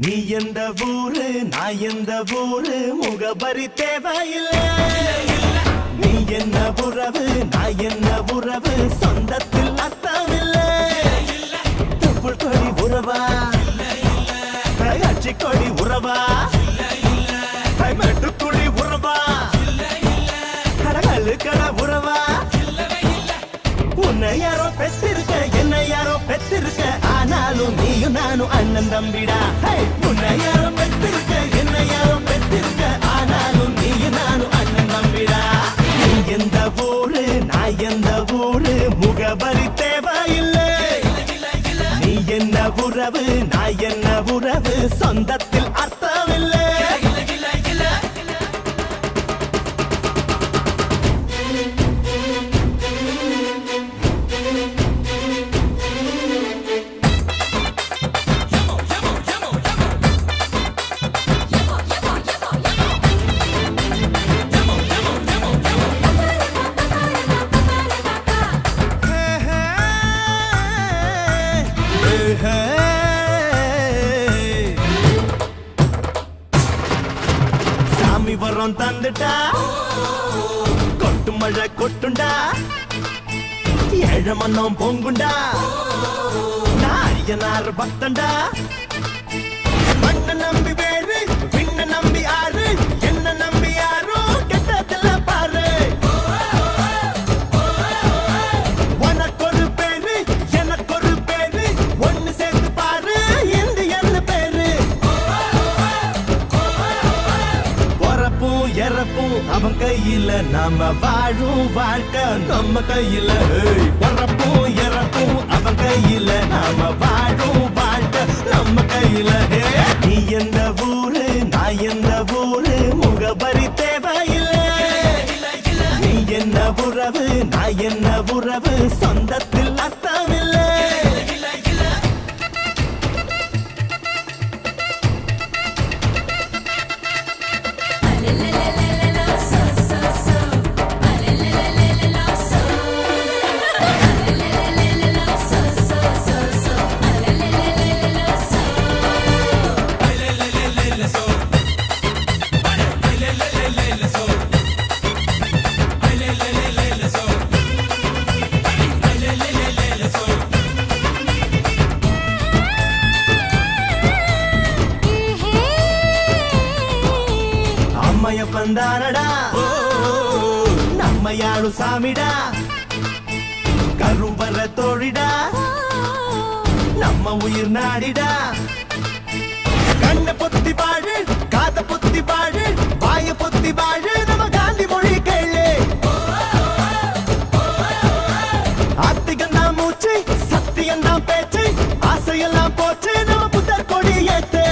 நீ எந்த ஊரு நான் எந்த ஊரு முகபரி தேவையில்லை. நீ என்ன உறவு நான் என்ன உறவு சொந்தத்தில் அர்த்தமில்லை. தொப்புள் கொடி உறவா அச்சி கொடி உறவா மெட்டுக்குழி உறவா கடகலு கட உறவா. உன்னை யாரோ பெற்றிருக்க என்ன யாரோ பெற்றிருக்க ஆனாலும் நீயும் நானும் அண்ணன் தம்பிடா. உன்னை யாரோ பெற்றிருக்க என்ன யாரோ பெற்றிருக்க ஆனாலும் நீயும் நானும் அண்ணன் தம்பிடா. நீ எந்த ஊரு நான் எந்த ஊரு முகபரி தேவையில்லை. நீ என்ன உறவு நான் என்ன உறவு சொந்தத்தில் அர்த்தமில்லை. சாமி வரம் தந்துட்டா கொட்டு மழை கொட்டுண்டா ஏழ மன்னம் பொங்குண்டா நாரியனார் பக்தண்டா. மண்ண நம்பி வேறு விண்ண நம்பி ஆறு என்ன நம்பி யாரோ கெட்டதில்ல பாரு. உனக்கு ஒரு பேரு எனக்கு ஒரு பேரு ஒன்னு சேர்த்து பாரு என்று என்ன பேரு. பொறப்பும் இறப்பும் அவன் கையில நாம வாழும் வாழ்க்கை நம்ம கையில. பொறப்பும் இறப்பும் அவன் கையில நாம வாழும் வாழ்க்கை நம்ம கையில. நீ எந்த ஊரு நான் எந்த ஊரு முகபரி தேவையில்லை. நீ என்ன உறவு நான் என்ன உறவு சொந்தத்தில் அர்த்தமில்லை. அம்மைய பந்தானடா நம்ம யாழு சாமிடா. கருவற தோழிடா நம்ம உயிர் நாடிடா. கண்ண பொத்தி பாடு காத பொத்தி பாடு வாய பொத்தி பாடு நம்ம காந்தி மொழி கேளு. ஆத்திகந்தான் மூச்சு சத்தியந்தான் பேச்சு ஆசையெல்லாம் போச்சு நம்ம புத்தர் கொடி ஏத்து.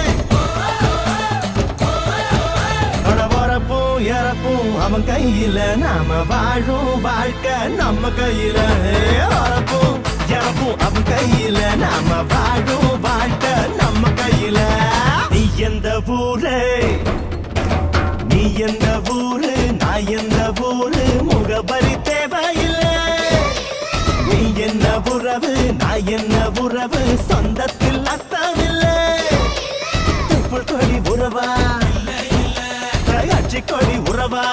இறப்பும் அவன் கையில நாம வாழும் வாழ்க்கை நம்ம கையில. இறப்பும் இறப்பும் அவன் கையில நாம வாழும் வாழ்க்கை நம்ம கையில. நீ எந்த ஊரு நீ எந்த ஊரு நான் எந்த ஊரு முகபரி தேவையில்லை. நீ என்ன உறவு நான் என்ன உறவு சொந்தத்தில் அர்த்தமில்லை. தொப்புள் கொடி உறவா அச்சி கொடி உறவா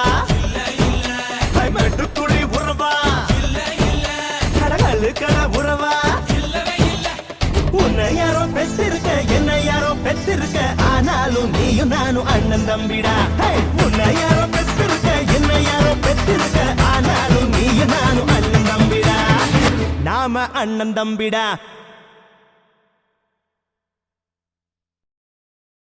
மெட்டுக்குழி உறவா கடகலு கட உறவா. உன்னை யாரோ பெற்றிருக்க என்ன யாரோ பெற்றிருக்க ஆனாலும் நீயும் நானும் அண்ணன் தம்பிடா. உன்னை யாரோ பெற்றிருக்க என்ன யாரோ பெற்றிருக்க ஆனாலும் நீயும் நானும் அண்ணன் தம்பிடா. நாம அண்ணன் தம்பிடா.